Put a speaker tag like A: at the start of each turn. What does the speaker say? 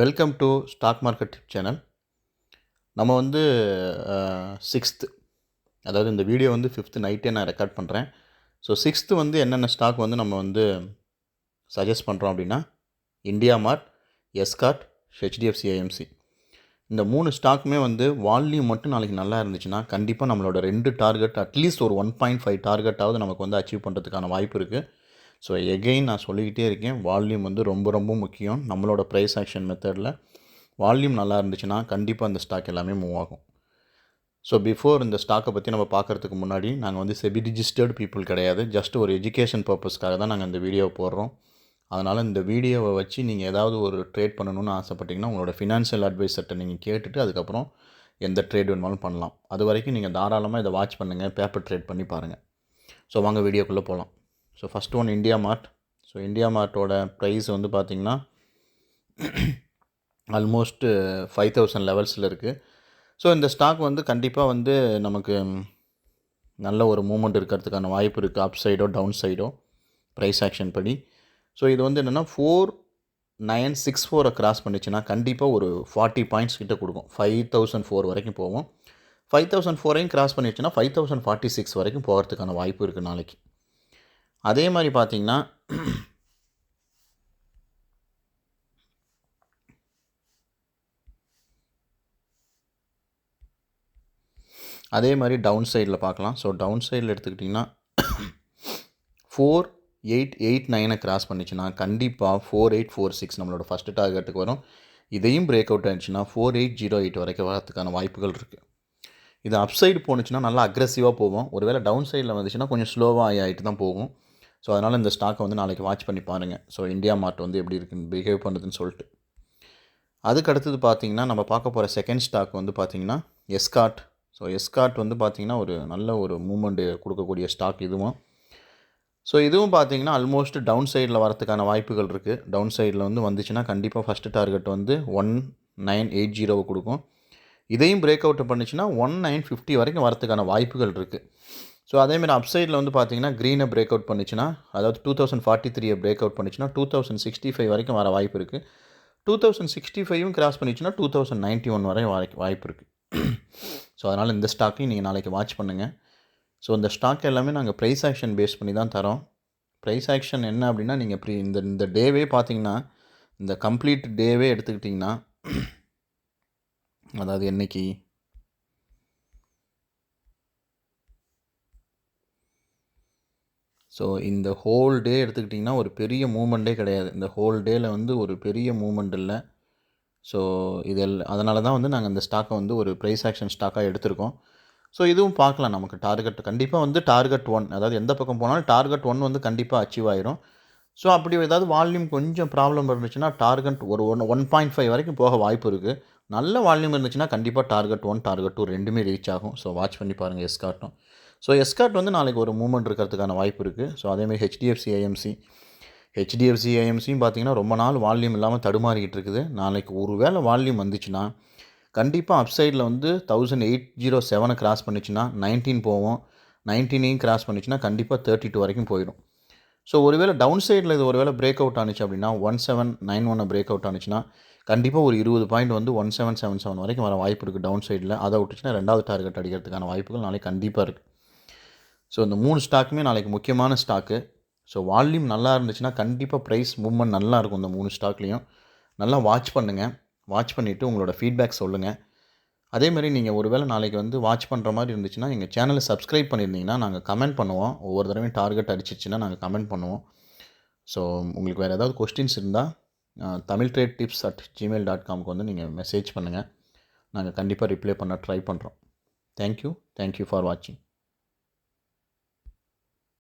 A: Welcome to stock market tip channel. நம்ம வந்து 6th, அதாவது இந்த வீடியோ வந்து 5th நைட்டே நான் ரெக்கார்ட் பண்ணுறேன். ஸோ 6th வந்து என்னென்ன ஸ்டாக் வந்து நம்ம வந்து சஜஸ்ட் பண்ணுறோம் அப்படின்னா, இந்தியா மார்ட், எஸ்கார்ட், ஹெச்டிஎஃப்சி ஏஎம்சி. இந்த 3 ஸ்டாக்குமே வந்து வால்யூம் மட்டும் நாளைக்கு நல்லா இருந்துச்சுன்னா, கண்டிப்பாக நம்மளோட 2 டார்கெட் அட்லீஸ்ட் ஒரு 1.5 டார்கெட்டாவது நமக்கு வந்து அச்சீவ் பண்ணுறதுக்கான வாய்ப்பு இருக்குது. ஸோ எகெயின் நான் சொல்லிக்கிட்டே இருக்கேன், வால்யூம் வந்து ரொம்ப ரொம்ப முக்கியம். நம்மளோட ப்ரைஸ் ஆக்ஷன் மெத்தடில் வால்யூம் நல்லா இருந்துச்சுன்னா கண்டிப்பாக இந்த ஸ்டாக் எல்லாமே மூவ் ஆகும். ஸோ பிஃபோர் இந்த ஸ்டாக்கை பற்றி நம்ம பார்க்குறதுக்கு முன்னாடி, நாங்கள் வந்து செபி ரிஜிஸ்டர்டு பீப்புள் கிடையாது. ஜஸ்ட் ஒரு எஜுகேஷன் பர்பஸ்க்காக தான் நாங்கள் இந்த வீடியோ போடுறோம். அதனால் இந்த வீடியோவை வச்சு நீங்கள் ஏதாவது ஒரு ட்ரேட் பண்ணணும்னு ஆசைப்பட்டீங்கன்னா, உங்களோட ஃபினான்ஷியல் அட்வைசர்கிட்ட நீங்கள் கேட்டுட்டு அதுக்கப்புறம் எந்த ட்ரேட் வேணுமாலும் பண்ணலாம். அது வரைக்கும் நீங்கள் தாராளமாக இதை வாட்ச் பண்ணுங்கள், பேப்பர் ட்ரேட் பண்ணி பாருங்கள். ஸோ வாங்க வீடியோக்குள்ளே போகலாம். ஸோ ஃபஸ்ட் ஒன் இந்தியா மார்ட். ஸோ இந்தியா மார்ட்டோட ப்ரைஸ் வந்து பார்த்திங்கன்னா ஆல்மோஸ்ட் 5000 லெவல்ஸில் இருக்குது. ஸோ இந்த ஸ்டாக் வந்து கண்டிப்பாக வந்து நமக்கு நல்ல ஒரு மூமெண்ட் இருக்கிறதுக்கான வாய்ப்பு இருக்குது, அப் சைடோ டவுன் சைடோ ப்ரைஸ் ஆக்ஷன் படி. ஸோ இது வந்து என்னென்னா 4964 கிராஸ் பண்ணிச்சுன்னா கண்டிப்பாக ஒரு 40 பாயிண்ட்ஸ் கிட்ட கொடுக்கும். 5004 வரைக்கும் போகும். 5004ஐயும் கிராஸ் பண்ணிடுச்சுன்னா 5046 வரைக்கும் போகிறதுக்கான வாய்ப்பு இருக்குது நாளைக்கு. அதே மாதிரி பார்த்திங்கன்னா அதே மாதிரி டவுன் சைடில் பார்க்கலாம். ஸோ டவுன் சைடில் எடுத்துக்கிட்டிங்கன்னா 4889 கிராஸ் பண்ணிச்சுன்னா கண்டிப்பாக 4846 நம்மளோட ஃபஸ்ட்டு டார்கெட்டுக்கு வரும். இதையும் பிரேக் அவுட் ஆகிடுச்சுன்னா 4808 வரைக்கும் வரதுக்கான வாய்ப்புகள் இருக்குது. இது அப் சைடு போணுச்சுன்னா நல்லா அக்ரெசிவாக போகும். ஒருவேளை டவுன் சைடில் வந்துச்சுன்னா கொஞ்சம் ஸ்லோவாக ஆகிட்டு தான் போகும். ஸோ அதனால் இந்த ஸ்டாக்கை வந்து நாளைக்கு வாட்ச் பண்ணி பாருங்கள். ஸோ இந்தியா மார்ட் வந்து எப்படி இருக்குன்னு பிஹேவ் பண்ணுதுன்னு சொல்லிட்டு. அதுக்கு அடுத்தது பார்த்திங்கன்னா நம்ம பார்க்க போகிற செகண்ட் ஸ்டாக் வந்து பார்த்திங்கன்னா எஸ்கார்ட். ஸோ எஸ்கார்ட் வந்து பார்த்திங்கன்னா ஒரு நல்ல ஒரு மூமெண்ட்டு கொடுக்கக்கூடிய ஸ்டாக் இதுவும். ஸோ இதுவும் பார்த்திங்கன்னா ஆல்மோஸ்ட் டவுன் சைடில் வரத்துக்கான வாய்ப்புகள் இருக்குது. டவுன் சைடில் வந்து வந்துச்சுன்னா கண்டிப்பாக ஃபஸ்ட்டு டார்கெட் வந்து 1980 கொடுக்கும். இதையும் பிரேக் அவுட் பண்ணிச்சுன்னா 1950 வரைக்கும் வரத்துக்கான வாய்ப்புகள் இருக்குது. ஸோ அதேமாதிரி அப் சைடில் வந்து பார்த்திங்கன்னா க்ரீனை பிரேக் அவுட் பண்ணிச்சுன்னா, அதாவது 2043 பிரேக் அவுட் பண்ணிச்சுன்னா 2065 வரைக்கும் வர வாய்ப்பு இருக்குது. 2065யும் கிராஸ் பண்ணிச்சுன்னா 2091 வரை வாய்ப்பு இருக்குது. ஸோ அதனால் இந்த ஸ்டாக்கையும் நீங்கள் நாளைக்கு வாட்ச் பண்ணுங்கள். ஸோ இந்த ஸ்டாக் எல்லாமே நாங்கள் ப்ரைஸ் ஆக்ஷன் பேஸ் பண்ணி தான் தரோம். ப்ரைஸ் ஆக்ஷன் என்ன அப்படின்னா, நீங்கள் இந்த டேவே பார்த்தீங்கன்னா, இந்த கம்ப்ளீட் டேவே எடுத்துக்கிட்டிங்கன்னா, அதாவது என்னைக்கு ஸோ இந்த ஹோல் டே எடுத்துக்கிட்டிங்கன்னா ஒரு பெரிய மூமெண்ட்டே கிடையாது. இந்த ஹோல் டேயில் வந்து ஒரு பெரிய மூமெண்ட் இல்லை. ஸோ அதனால தான் வந்து நாங்கள் இந்த ஸ்டாக்கை வந்து ஒரு ப்ரைஸ் ஆக்ஷன் ஸ்டாக்காக எடுத்திருக்கோம். ஸோ இதுவும் பார்க்கலாம். நமக்கு டார்கெட் கண்டிப்பாக வந்து டார்கெட் 1, அதாவது எந்த பக்கம் போனாலும் டார்கெட் 1 வந்து கண்டிப்பாக அச்சீவ் ஆயிரும். ஸோ அப்படி ஏதாவது வால்யூம் கொஞ்சம் ப்ராப்ளம் இருந்துச்சுன்னா டார்கெட் ஒரு 1.5 வரைக்கும் போக வாய்ப்பு இருக்குது. நல்ல வால்யூம் இருந்துச்சுன்னா கண்டிப்பாக டார்கெட் 1, டார்கெட் 2 ரெண்டுமே ரீச் ஆகும். ஸோ வாட்ச் பண்ணி பாருங்கள் எஸ்கார்ட்டும். ஸோ எஸ்கார்ட் வந்து நாளைக்கு ஒரு மூவ்மெண்ட் இருக்கிறதுக்கான வாய்ப்பு இருக்குது. ஸோ அதேமாதிரி ஹெச்டிஎஃப்சி ஏஎம்சியும் பார்த்திங்கன்னா ரொம்ப நாள் வால்யூம் இல்லாமல் தடுமாறிக்கிட்டு இருக்குது. நாளைக்கு ஒரு வேளை வால்யூம் வந்துச்சுன்னா கண்டிப்பாக அப் சைடில் வந்து 1807 கிராஸ் பண்ணிச்சுன்னா 19 போவோம். 19ஐயும் கிராஸ் பண்ணிச்சுன்னா கண்டிப்பாக 32 வரைக்கும் போயிடும். ஸோ ஒருவேளை டவுன் சைடில் இது ஒருவேளை பிரேக் அவுட் ஆனிச்சு அப்படின்னா 1791 பிரேக் அவுட் ஆனிச்சுன்னா கண்டிப்பாக ஒரு 20 பாயிண்ட் வந்து 1777 வரைக்கும் வர வாய்ப்பு இருக்குது டவுன் சைடில். அதை விட்டுச்சுன்னா ரெண்டாவது டார்கெட் அடிக்கிறதுக்கான வாய்ப்புகள் நாளைக்கு கண்டிப்பாக இருக்குது. ஸோ இந்த 3 ஸ்டாக்குமே நாளைக்கு முக்கியமான ஸ்டாக்கு. ஸோ வால்யூம் நல்லா இருந்துச்சுன்னா கண்டிப்பாக ப்ரைஸ் மூவ்மெண்ட் நல்லா இருக்கும். இந்த 3 ஸ்டாக்லேயும் நல்லா வாட்ச் பண்ணுங்கள். வாட்ச் பண்ணிவிட்டு உங்களோட ஃபீட்பேக் சொல்லுங்கள். அதேமாதிரி நீங்கள் ஒரு வேளை நாளைக்கு வந்து வாட்ச் பண்ணுற மாதிரி இருந்துச்சுன்னா எங்கள் சேனலை சப்ஸ்கிரைப் பண்ணியிருந்தீங்கன்னா நாங்கள் கமெண்ட் பண்ணுவோம். ஒவ்வொரு தடவையும் டார்கெட் அடிச்சிச்சுன்னா நாங்கள் கமெண்ட் பண்ணுவோம். ஸோ உங்களுக்கு வேறு ஏதாவது கொஸ்டின்ஸ் இருந்தால் tamiltradetips@gmail.comக்கு வந்து நீங்கள் மெசேஜ் பண்ணுங்கள். நாங்கள் கண்டிப்பாக ரிப்ளை பண்ண ட்ரை பண்ணுறோம். தேங்க்யூ ஃபார் வாட்சிங்.